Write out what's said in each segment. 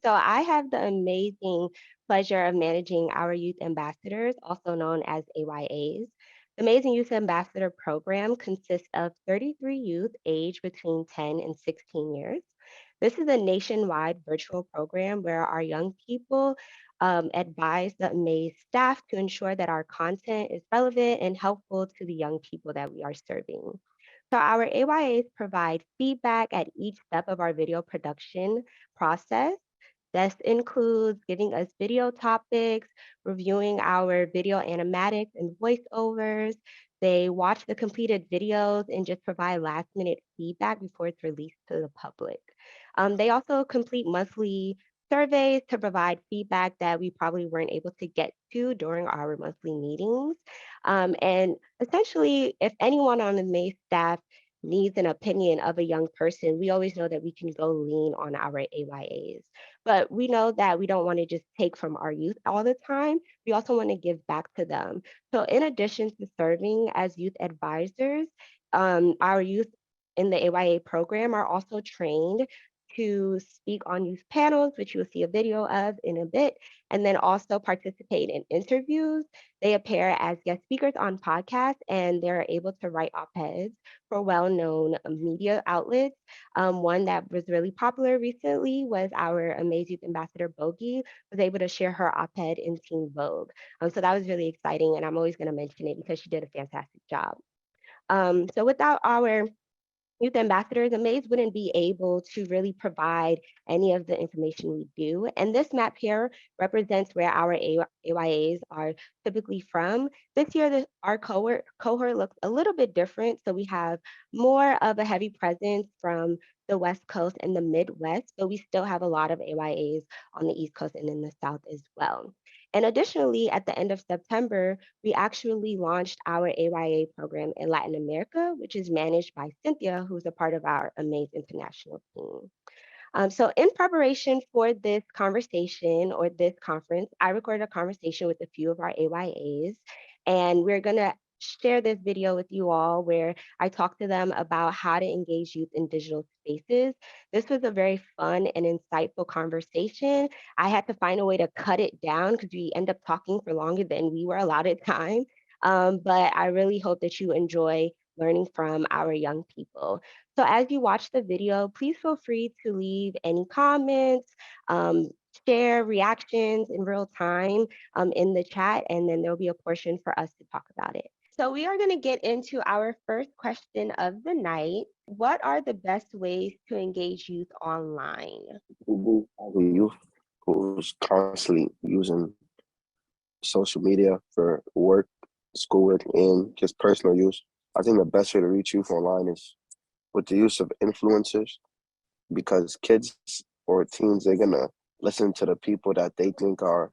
So I have the amazing pleasure of managing our youth ambassadors, also known as AYAs. The Amazing Youth Ambassador Program consists of 33 youth aged between 10 and 16 years. This is a nationwide virtual program where our young people advise the AMAZE staff to ensure that our content is relevant and helpful to the young people that we are serving. So our AYAs provide feedback at each step of our video production process. This includes giving us video topics, reviewing our video animatics and voiceovers. They watch the completed videos and just provide last minute feedback before it's released to the public. They also complete monthly surveys to provide feedback that we probably weren't able to get to during our monthly meetings. And essentially, if anyone on the May staff needs an opinion of a young person, we always know that we can go lean on our AYAs. But we know that we don't want to just take from our youth all the time. We also want to give back to them. So, in addition to serving as youth advisors, our youth in the AYA program are also trained to speak on youth panels, which you will see a video of in a bit, and then also participate in interviews. They appear as guest speakers on podcasts, and they're able to write op-eds for well-known media outlets. One that was really popular recently was our Amaze Youth Ambassador Bogie was able to share her op-ed in Teen Vogue. So that was really exciting, and I'm always going to mention it because she did a fantastic job. So without our youth ambassadors, AMAZE wouldn't be able to really provide any of the information we do. And this map here represents where our AYAs are typically from. This year, our cohort looks a little bit different. So we have more of a heavy presence from the West Coast and the Midwest, but we still have a lot of AYAs on the East Coast and in the South as well. And additionally, at the end of September, we actually launched our AYA program in Latin America, which is managed by Cynthia, who's a part of our AMAZE international team. So, in preparation for this conversation or this conference, I recorded a conversation with a few of our AYAs, and we're going to share this video with you all where I talked to them about how to engage youth in digital spaces. This was a very fun and insightful conversation. I had to find a way to cut it down because we end up talking for longer than we were allotted time. But I really hope that you enjoy learning from our young people. So as you watch the video, please feel free to leave any comments, um, share reactions in real time in the chat, and then there'll be a portion for us to talk about it. So we are going to get into our first question of the night. What are the best ways to engage youth online? Who as a youth who's constantly using social media for work, schoolwork, and just personal use. I think the best way to reach youth online is with the use of influencers because kids or teens, they're gonna listen to the people that they think are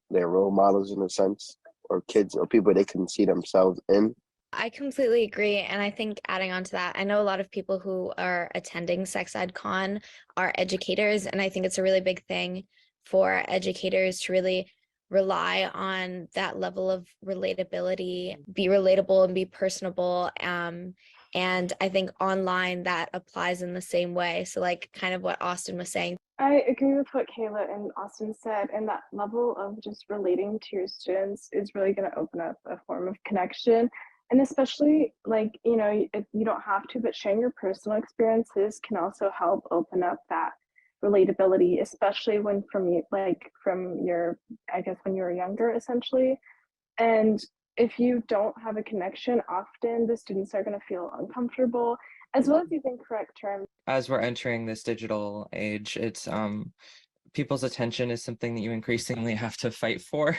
their role models in a sense, or kids or people they can see themselves in. I completely agree. And I think adding on to that, I know a lot of people who are attending Sex Ed Con are educators. And I think it's a really big thing for educators to really rely on that level of relatability, be relatable and be personable. And I think online that applies in the same way. So like kind of what Austin was saying. I agree with what Kayla and Austin said, and that level of just relating to your students is really going to open up a form of connection. And especially like, you don't have to, but sharing your personal experiences can also help open up that relatability, especially when from your, I guess, when you were younger, essentially. And if you don't have a connection, often the students are going to feel uncomfortable, as well as using correct terms. As we're entering this digital age, it's people's attention is something that you increasingly have to fight for,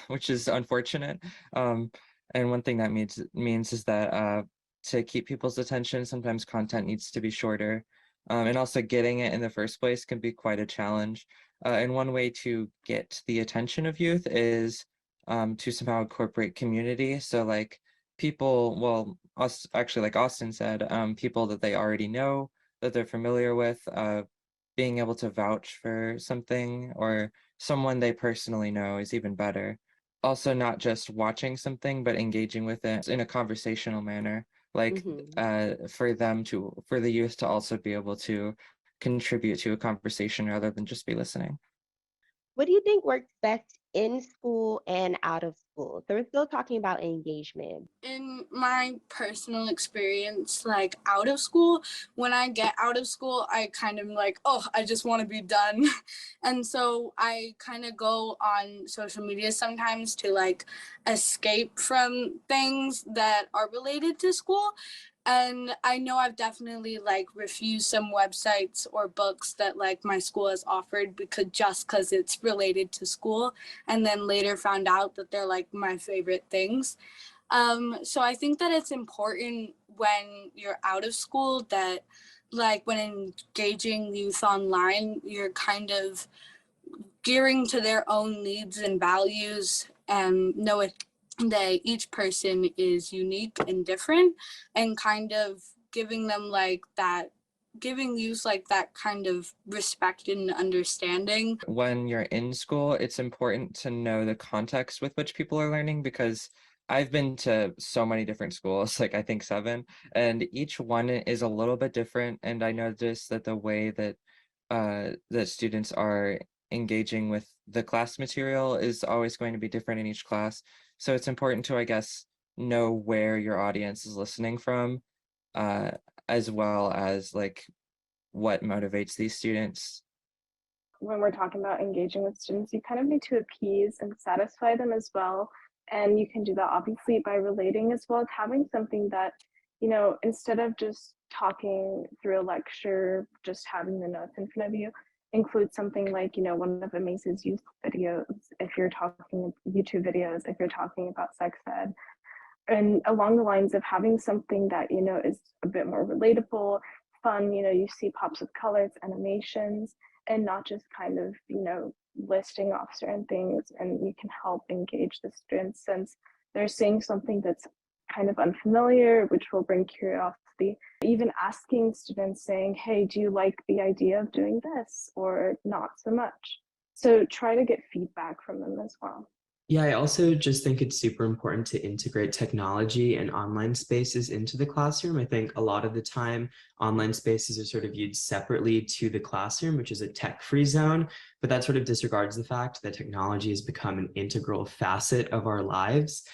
which is unfortunate. And one thing that means is that to keep people's attention, sometimes content needs to be shorter. And also getting it in the first place can be quite a challenge. And one way to get the attention of youth is to somehow incorporate community. So like people, well, us actually, like Austin said, people that they already know, that they're familiar with, being able to vouch for something or someone they personally know is even better. Also, not just watching something, but engaging with it in a conversational manner, like for the youth to also be able to contribute to a conversation rather than just be listening. What do you think works best in school and out of school? So we're still talking about engagement. In my personal experience, like out of school, when I get out of school, I kind of like, oh, I just want to be done. And so I kind of go on social media sometimes to like escape from things that are related to school. And I know I've definitely like refused some websites or books that like my school has offered because it's related to school, and then later found out that they're like my favorite things. So I think that it's important when you're out of school that, like, when engaging youth online, you're kind of gearing to their own needs and values, and knowing that each person is unique and different, and kind of giving them like that, giving youth like that kind of respect and understanding. When you're in school, it's important to know the context with which people are learning, because I've been to so many different schools, like I think 7, and each one is a little bit different. And I noticed that the way that students are engaging with the class material is always going to be different in each class. So it's important to, I guess, know where your audience is listening from, uh, as well as like what motivates these students. When we're talking about engaging with students, you kind of need to appease and satisfy them as well. And you can do that obviously by relating as well as having something that, instead of just talking through a lecture, just having the notes in front of you, include something like, one of AMAZE's youth videos, if you're talking YouTube videos, if you're talking about sex ed, and along the lines of having something that is a bit more relatable, fun. You see pops of colors, animations, and not just kind of listing off certain things. And you can help engage the students since they're seeing something that's kind of unfamiliar, which will bring curiosity. Even asking students, saying, hey, do you like the idea of doing this or not so much? So try to get feedback from them as well. Yeah, I also just think it's super important to integrate technology and online spaces into the classroom. I think a lot of the time, online spaces are sort of viewed separately to the classroom, which is a tech-free zone, but that sort of disregards the fact that technology has become an integral facet of our lives.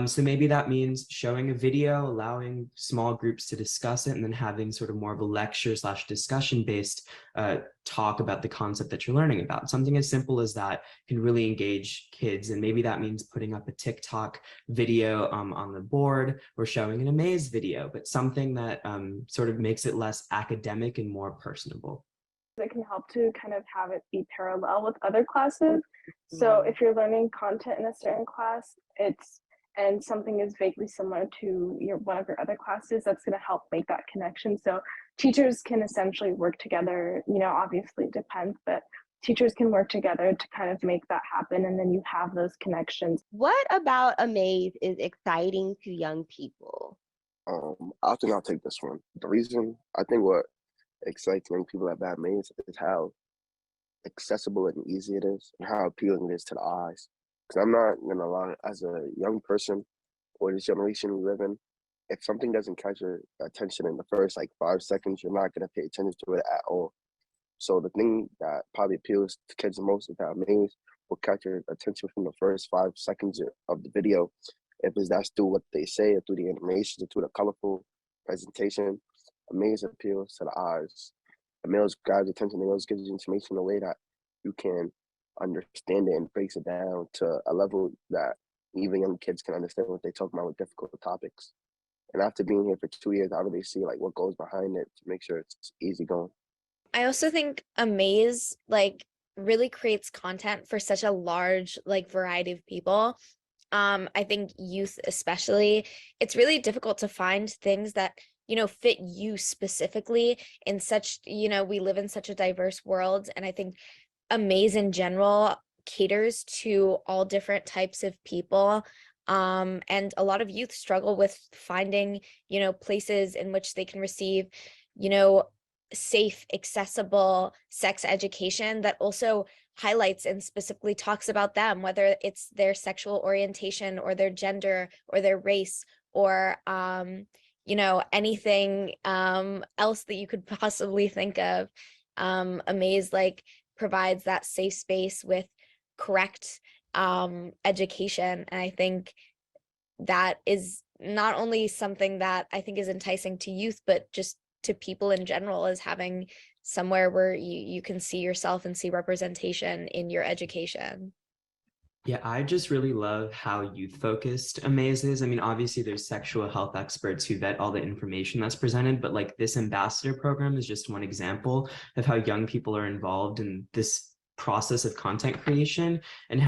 So maybe that means showing a video, allowing small groups to discuss it, and then having sort of more of a lecture / discussion based talk about the concept that you're learning about. Something as simple as that can really engage kids. And maybe that means putting up a TikTok video on the board or showing an AMAZE video, but something that sort of makes it less academic and more personable. It can help to kind of have it be parallel with other classes. So if you're learning content in a certain class, and something is vaguely similar to one of your other classes, that's going to help make that connection. So teachers can essentially work together, obviously it depends, but teachers can work together to kind of make that happen, and then you have those connections. What about AMAZE is exciting to young people? I think I'll take this one. The reason I think what excites young people at AMAZE is how accessible and easy it is, and how appealing it is to the eyes. Because I'm not gonna lie, as a young person or this generation we live in, if something doesn't catch your attention in the first like 5 seconds, you're not gonna pay attention to it at all. So the thing that probably appeals to kids the most is that AMAZE will catch your attention from the first 5 seconds of the video. If it's that's through what they say, or through the animations, or through the colorful presentation, AMAZE appeals to the eyes. AMAZE grabs attention. AMAZE gives you information in a way that you can understand it and breaks it down to a level that even young kids can understand what they talk about with difficult topics. And after being here for 2 years, I really see like what goes behind it to make sure it's easy going. I also think AMAZE like really creates content for such a large like variety of people. I think youth especially, it's really difficult to find things that fit you specifically in such, we live in such a diverse world. And I think AMAZE in general caters to all different types of people. And a lot of youth struggle with finding, places in which they can receive, safe, accessible sex education that also highlights and specifically talks about them, whether it's their sexual orientation or their gender or their race or anything else that you could possibly think of. AMAZE like provides that safe space with correct education. And I think that is not only something that I think is enticing to youth, but just to people in general, is having somewhere where you can see yourself and see representation in your education. Yeah, I just really love how youth focused AMAZE is. I mean, obviously there's sexual health experts who vet all the information that's presented, but like this ambassador program is just one example of how young people are involved in this process of content creation, and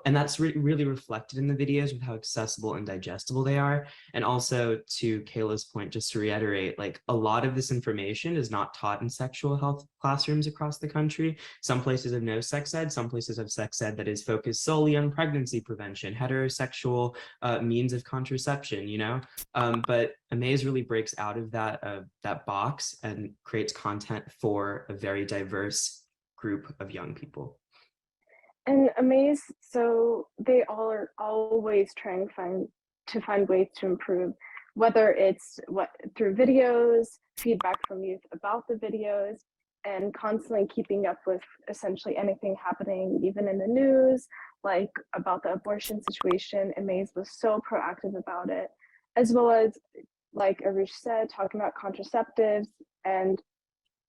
that's really reflected in the videos with how accessible and digestible they are. And also, to Kayla's point, just to reiterate, like a lot of this information is not taught in sexual health classrooms across the country. Some places have no sex ed, some places have sex ed that is focused solely on pregnancy prevention, heterosexual means of contraception, but AMAZE really breaks out of that box and creates content for a very diverse group of young people. And AMAZE, so they all are always trying to find ways to improve, whether it's through videos, feedback from youth about the videos, and constantly keeping up with essentially anything happening, even in the news, like about the abortion situation. AMAZE was so proactive about it, as well as, like Arish said, talking about contraceptives and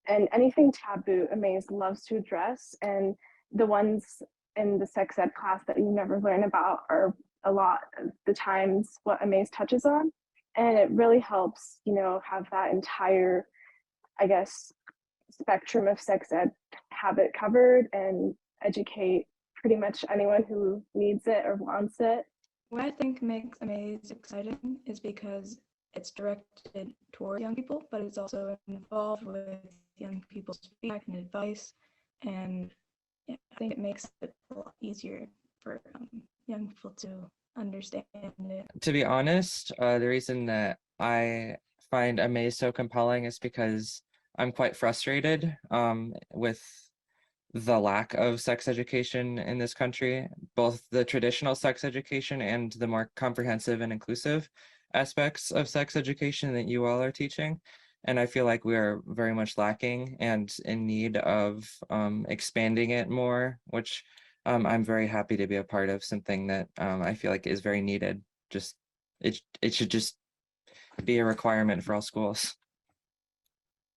anything taboo. AMAZE loves to address, and the ones in the sex ed class that you never learn about are a lot of the times what AMAZE touches on. And it really helps, have that entire, I guess, spectrum of sex ed, have it covered and educate pretty much anyone who needs it or wants it. What I think makes AMAZE exciting is because it's directed toward young people, but it's also involved with young people's feedback and advice. And yeah, I think it makes it a lot easier for young people to understand it. To be honest, the reason that I find AMAZE so compelling is because I'm quite frustrated with the lack of sex education in this country, both the traditional sex education and the more comprehensive and inclusive aspects of sex education that you all are teaching. And I feel like we are very much lacking and in need of expanding it more, which I'm very happy to be a part of, something that I feel like is very needed. Just it should just be a requirement for all schools.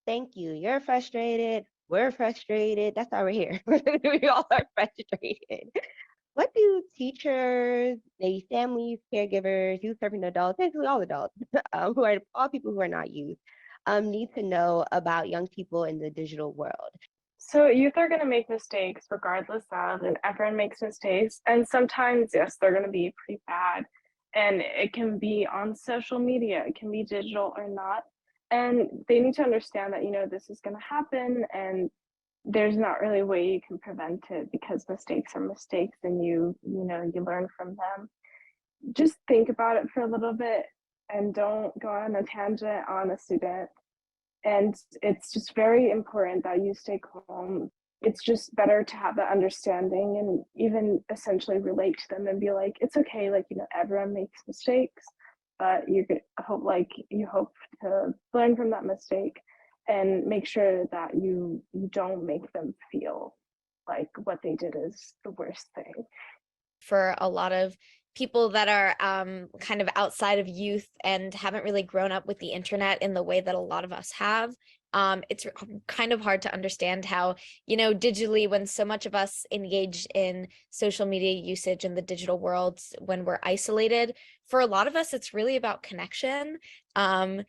Thank you. You're frustrated. We're frustrated. That's why we're here. We all are frustrated. What do teachers, maybe families, caregivers, youth serving adults, basically all adults, who are all people who are not youth, need to know about young people in the digital world? So youth are going to make mistakes regardless of, and everyone makes mistakes. And sometimes, yes, they're going to be pretty bad. And it can be on social media, it can be digital or not. And they need to understand that, this is going to happen, and there's not really a way you can prevent it, because mistakes are mistakes, and you learn from them. Just think about it for a little bit and don't go on a tangent on a student. And it's just very important that you stay calm. It's just better to have that understanding and even essentially relate to them and be like, it's okay, like, everyone makes mistakes, but you hope to learn from that mistake and make sure that you don't make them feel like what they did is the worst thing. For a lot of people that are kind of outside of youth and haven't really grown up with the internet in the way that a lot of us have, it's kind of hard to understand how, digitally, when so much of us engage in social media usage in the digital world, when we're isolated, for a lot of us, it's really about connection. And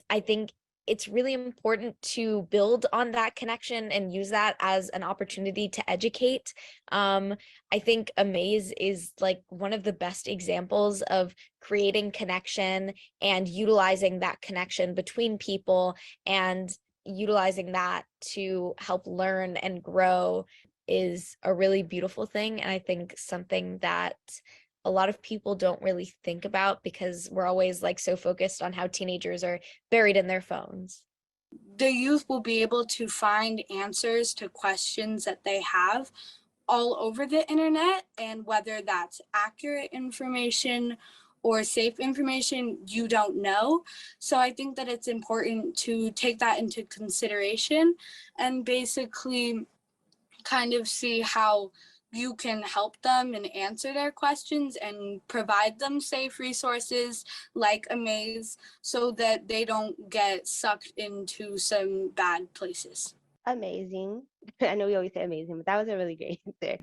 I think it's really important to build on that connection and use that as an opportunity to educate. I think AMAZE is like one of the best examples of creating connection and utilizing that connection between people, and utilizing that to help learn and grow is a really beautiful thing. And I think something that a lot of people don't really think about, because we're always like so focused on how teenagers are buried in their phones. The youth will be able to find answers to questions that they have all over the internet, and whether that's accurate information or safe information you don't know. So I think that it's important to take that into consideration and basically kind of see how you can help them and answer their questions and provide them safe resources like AMAZE so that they don't get sucked into some bad places. Amazing. I know we always say amazing, but that was a really great answer.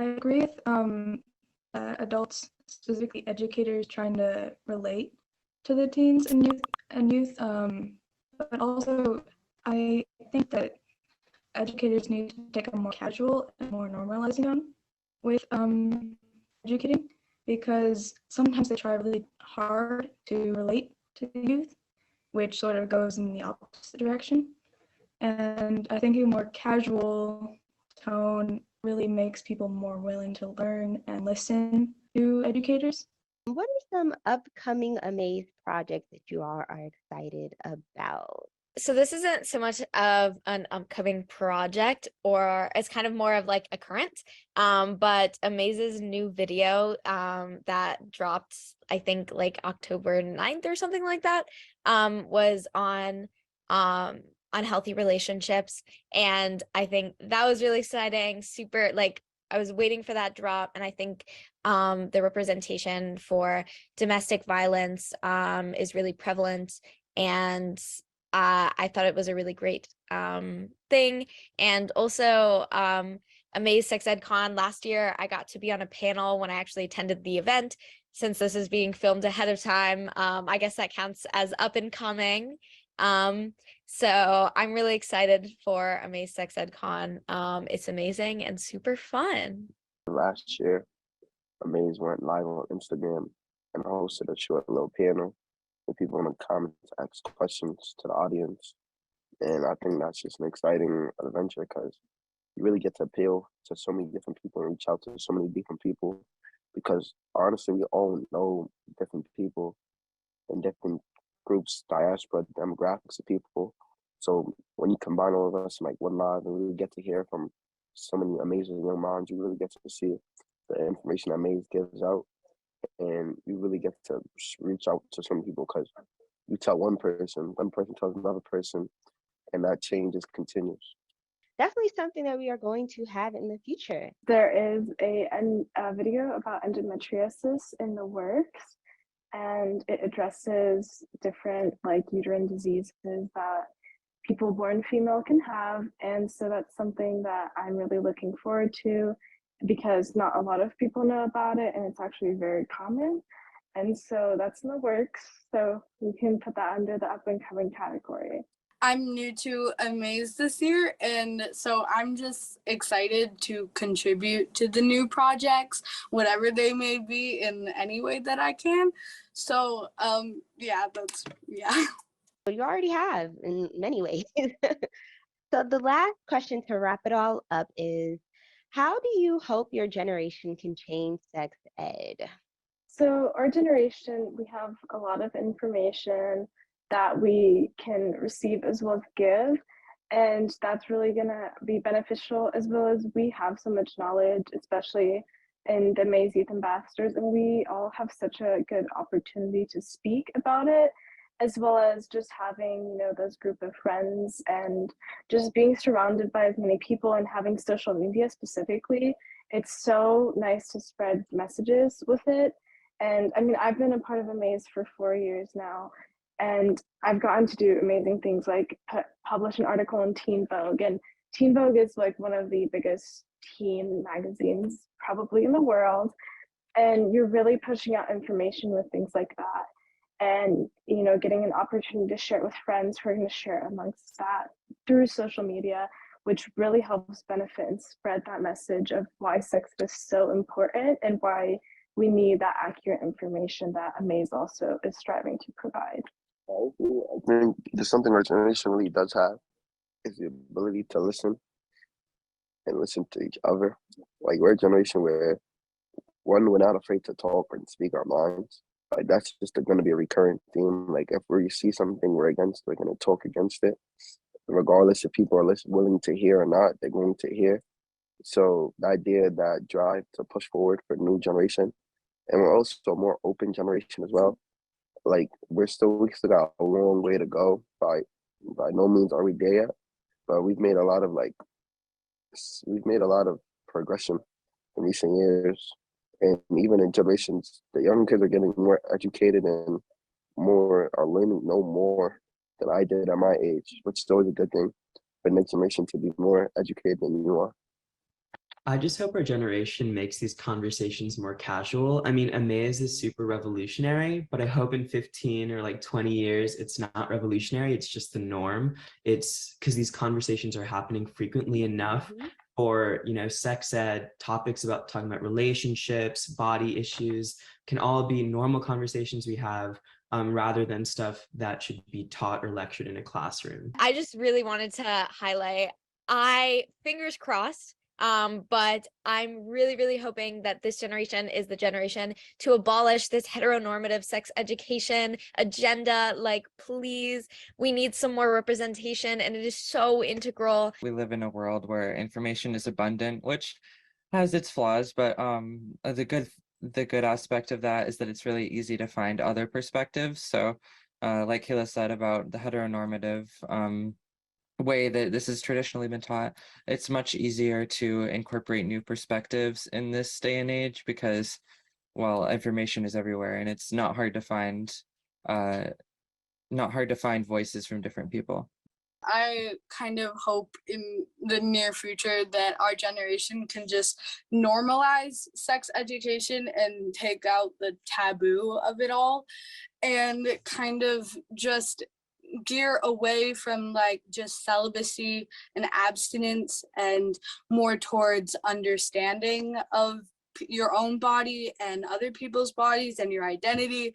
I agree with adults, specifically educators, trying to relate to the teens and youth. But also, I think that educators need to take a more casual and more normalizing tone with educating, because sometimes they try really hard to relate to the youth, which sort of goes in the opposite direction. And I think a more casual tone really makes people more willing to learn and listen to educators. What are some upcoming AMAZE projects that you all are excited about? So this isn't so much of an upcoming project, or it's kind of more of like a current. But Amaze's new video that dropped, I think like October 9th or something like that, was on healthy relationships. And I think that was really exciting, super like I was waiting for that drop. And I think the representation for domestic violence is really prevalent, and I thought it was a really great thing. And also AMAZE Sex Ed Con last year, I got to be on a panel when I actually attended the event. Since this is being filmed ahead of time, I guess that counts as up and coming. So I'm really excited for AMAZE Sex Ed Con. It's amazing and super fun. Last year, AMAZE went live on Instagram and hosted a short little panel with people in the comments ask questions to the audience. And I think that's just an exciting adventure because you really get to appeal to so many different people and reach out to so many different people. Because honestly, we all know different people in different groups, diaspora, demographics of people. So when you combine all of us in like one live and really get to hear from so many amazing young minds, you really get to see the information that Maze gives out, and you really get to reach out to some people because you tell one person tells another person, and that change just continues. Definitely something that we are going to have in the future. There is a video about endometriosis in the works, and it addresses different like uterine diseases that people born female can have. And so that's something that I'm really looking forward to because not a lot of people know about it, and it's actually very common. And so that's in the works. So we can put that under the up and coming category. I'm new to AMAZE this year, and so I'm just excited to contribute to the new projects, whatever they may be, in any way that I can. So, yeah. So you already have in many ways. So the last question to wrap it all up is, how do you hope your generation can change sex ed? So our generation, we have a lot of information that we can receive as well as give. And that's really gonna be beneficial, as well as we have so much knowledge, especially in the AMAZE Youth Ambassadors, and we all have such a good opportunity to speak about it, as well as just having, those group of friends and just being surrounded by as many people and having social media specifically. It's so nice to spread messages with it. And I mean, I've been a part of AMAZE for 4 years now, and I've gotten to do amazing things like publish an article in Teen Vogue. And Teen Vogue is like one of the biggest teen magazines probably in the world. And you're really pushing out information with things like that. And, getting an opportunity to share it with friends who are going to share amongst that through social media, which really helps benefit and spread that message of why sex is so important and why we need that accurate information that AMAZE also is striving to provide. I think there's something our generation really does have is the ability to listen and listen to each other. Like we're a generation where one, we're not afraid to talk and speak our minds. Like that's just going to be a recurrent theme. Like if we see something we're against, we're going to talk against it, regardless if people are willing to hear or not. They're going to hear. So the idea, that drive to push forward for the new generation, and we're also a more open generation as well. Like we still got a long way to go. By no means are we there yet, but we've made a lot of progression in recent years. And even in generations, the young kids are getting more educated and more are learning no more than I did at my age, which is always a good thing for the next generation to be more educated than you are. I just hope our generation makes these conversations more casual. I mean, AMAZE is super revolutionary, but I hope in 15 or like 20 years, it's not revolutionary. It's just the norm. It's because these conversations are happening frequently enough for, sex ed, topics about talking about relationships, body issues can all be normal conversations we have rather than stuff that should be taught or lectured in a classroom. I just really wanted to highlight, fingers crossed, but I'm really hoping that this generation is the generation to abolish this heteronormative sex education agenda. Like, please, we need some more representation, and it is so integral. We live in a world where information is abundant, which has its flaws, but the good aspect of that is that it's really easy to find other perspectives. So like Kayla said about the heteronormative way that this has traditionally been taught, it's much easier to incorporate new perspectives in this day and age because, well, information is everywhere and it's not hard to find voices from different people. I kind of hope in the near future that our generation can just normalize sex education and take out the taboo of it all and kind of just gear away from like just celibacy and abstinence and more towards understanding of your own body and other people's bodies and your identity,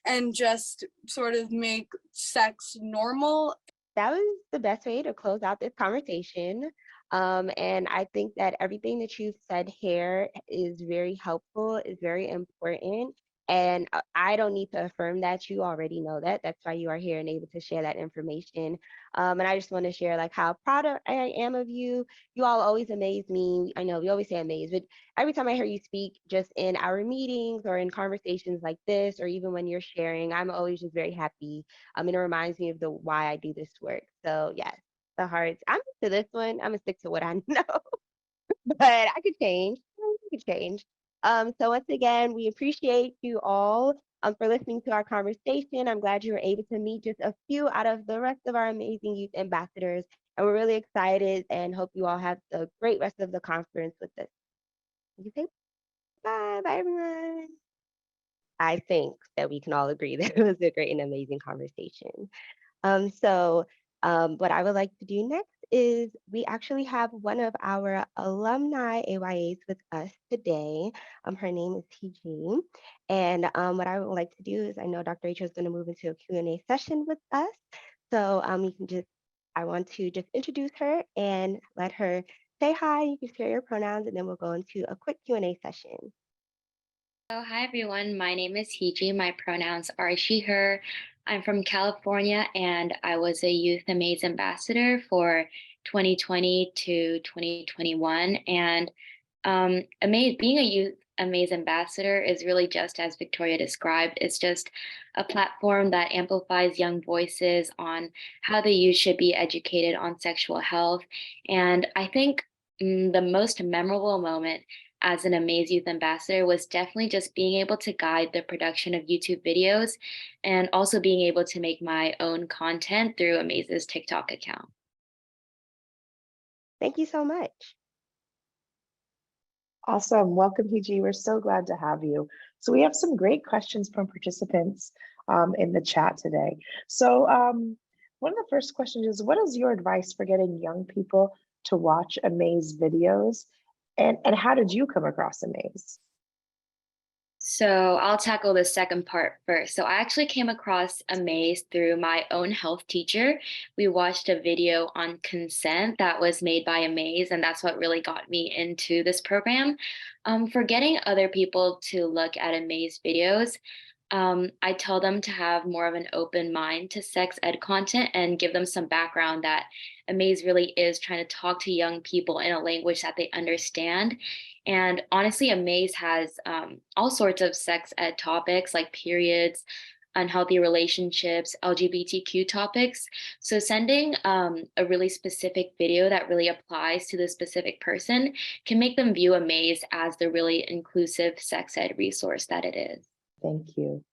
and just sort of make sex normal. That was the best way to close out this conversation. And I think that everything that you've said here is very helpful, is very important. And I don't need to affirm that. You already know that. That's why you are here and able to share that information. And I just want to share like how I am of you. You all always amaze me. I know we always say amaze, but every time I hear you speak, just in our meetings or in conversations like this, or even when you're sharing, I'm always just very happy. And it reminds me of the why I do this work. So yes, the hearts. I'm to this one. I'm gonna stick to what I know, but I could change. I could change. So once again, we appreciate you all for listening to our conversation. I'm glad you were able to meet just a few out of the rest of our amazing youth ambassadors. And we're really excited and hope you all have a great rest of the conference with us. You say bye, bye everyone. I think that we can all agree that it was a great and amazing conversation. What I would like to do next is we actually have one of our alumni AYAs with us today. Her name is TG. And what I would like to do is I know Dr. Rachel is going to move into a Q&A session with us. So I want to just introduce her and let her say hi. You can share your pronouns and then we'll go into a quick Q&A session. So, hi everyone, my name is Hiji. My pronouns are she, her. I'm from California and I was a Youth AMAZE ambassador for 2020 to 2021. And being a Youth AMAZE ambassador is really just as Victoria described. It's just a platform that amplifies young voices on how the youth should be educated on sexual health. And I think the most memorable moment as an AMAZE Youth Ambassador was definitely just being able to guide the production of YouTube videos and also being able to make my own content through AMAZE's TikTok account. Thank you so much. Awesome. Welcome, Hiji. We're so glad to have you. So we have some great questions from participants in the chat today. So one of the first questions is, what is your advice for getting young people to watch AMAZE videos? And how did you come across AMAZE? So I'll tackle the second part first. So I actually came across AMAZE through my own health teacher. We watched a video on consent that was made by AMAZE, and that's what really got me into this program. For getting other people to look at AMAZE videos, I tell them to have more of an open mind to sex ed content and give them some background that Amaze really is trying to talk to young people in a language that they understand. And honestly, Amaze has all sorts of sex ed topics like periods, unhealthy relationships, LGBTQ topics. So sending a really specific video that really applies to the specific person can make them view Amaze as the really inclusive sex ed resource that it is. Thank you.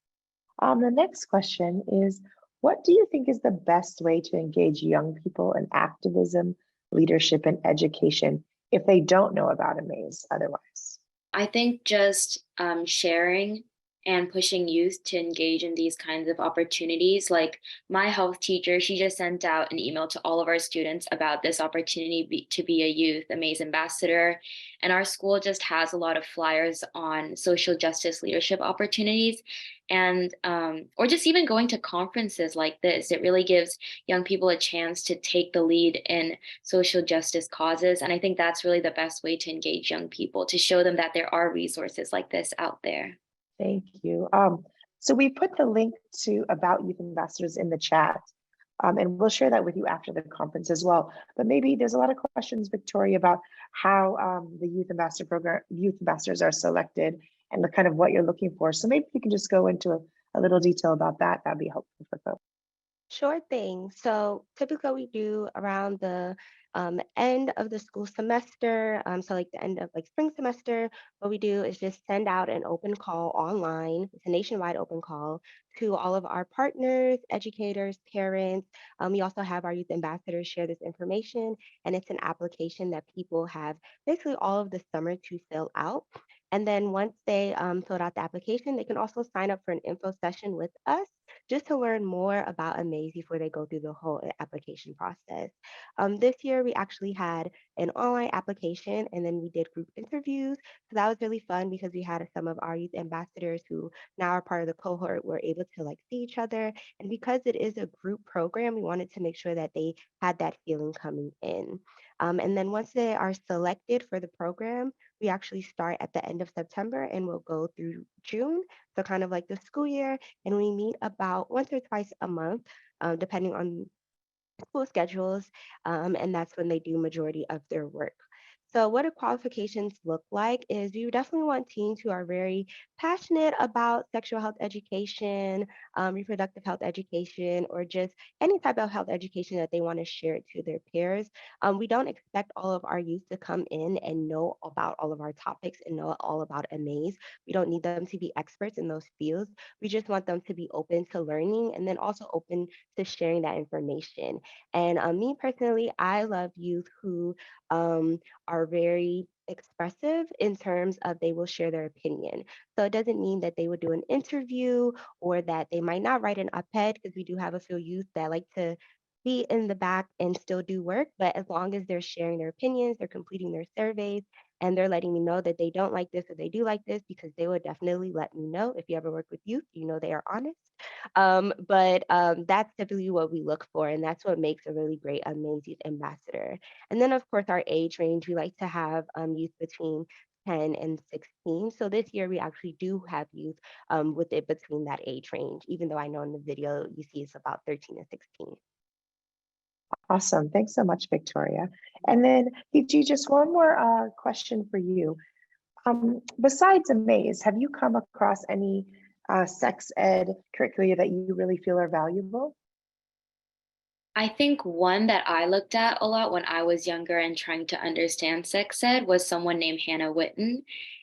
The next question is, what do you think is the best way to engage young people in activism, leadership, and education if they don't know about AMAZE otherwise? I think just sharing and pushing youth to engage in these kinds of opportunities. Like my health teacher, she just sent out an email to all of our students about this opportunity to be a youth AMAZE ambassador. And our school just has a lot of flyers on social justice leadership opportunities. And or just even going to conferences like this, it really gives young people a chance to take the lead in social justice causes. And I think that's really the best way to engage young people, to show them that there are resources like this out there. Thank you. So we put the link to About Youth Ambassadors in the chat, and we'll share that with you after the conference as well. But maybe there's a lot of questions, Victoria, about how the Youth Ambassador program, Youth Ambassadors are selected and the kind of what you're looking for. So maybe you can just go into a little detail about that. That'd be helpful for folks. Sure thing. So typically we do around the end of the school semester, so like the end of like spring semester, what we do is just send out an open call online. It's a nationwide open call to all of our partners, educators, parents. We also have our youth ambassadors share this information, and it's an application that people have basically all of the summer to fill out. And then once they filled out the application, they can also sign up for an info session with us just to learn more about AMAZE before they go through the whole application process. This year, we actually had an online application and then we did group interviews. So that was really fun because we had some of our youth ambassadors who now are part of the cohort were able to like see each other. And because it is a group program, we wanted to make sure that they had that feeling coming in. And then once they are selected for the program, we actually start at the end of September and we'll go through June. So kind of like the school year, and we meet about once or twice a month, depending on school schedules, and that's when they do majority of their work. So what do qualifications look like is you definitely want teens who are very passionate about sexual health education, reproductive health education, or just any type of health education that they want to share it to their peers. We don't expect all of our youth to come in and know about all of our topics and know all about AMAZE. We don't need them to be experts in those fields. We just want them to be open to learning and then also open to sharing that information. And me personally, I love youth who are very expressive in terms of they will share their opinion. So it doesn't mean that they would do an interview or that they might not write an op-ed because we do have a few youth that like to be in the back and still do work. But as long as they're sharing their opinions, they're completing their surveys, and they're letting me know that they don't like this or they do like this, because they would definitely let me know. If you ever work with youth, you know they are honest. But that's typically what we look for, and that's what makes a really great AMAZE Youth Ambassador. And then, of course, our age range, we like to have youth between 10 and 16. So this year, we actually do have youth with it between that age range, even though I know in the video you see it's about 13 and 16. Awesome. Thanks so much, Victoria. And then, Fiji, just one more question for you. Besides AMAZE, have you come across any sex ed curricula that you really feel are valuable? I think one that I looked at a lot when I was younger and trying to understand sex ed was someone named Hannah Witten.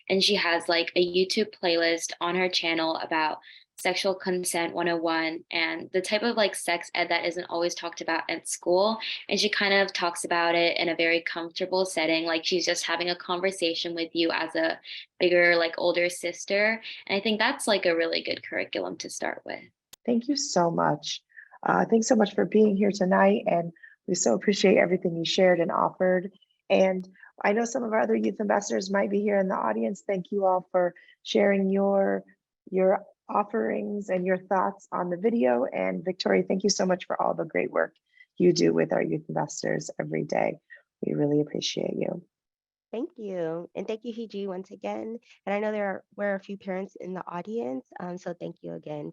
And she has like a YouTube playlist on her channel about sexual consent 101 and the type of like sex ed that isn't always talked about at school. And she kind of talks about it in a very comfortable setting, like she's just having a conversation with you as a bigger, like older sister. And I think that's like a really good curriculum to start with. Thank you so much. Thanks so much for being here tonight. And we so appreciate everything you shared and offered. And I know some of our other youth ambassadors might be here in the audience. Thank you all for sharing your offerings and your thoughts on the video. And Victoria, thank you so much for all the great work you do with our youth ambassadors every day. We really appreciate you. Thank you. And thank you, Hiji, once again. And I know were a few parents in the audience, so thank you again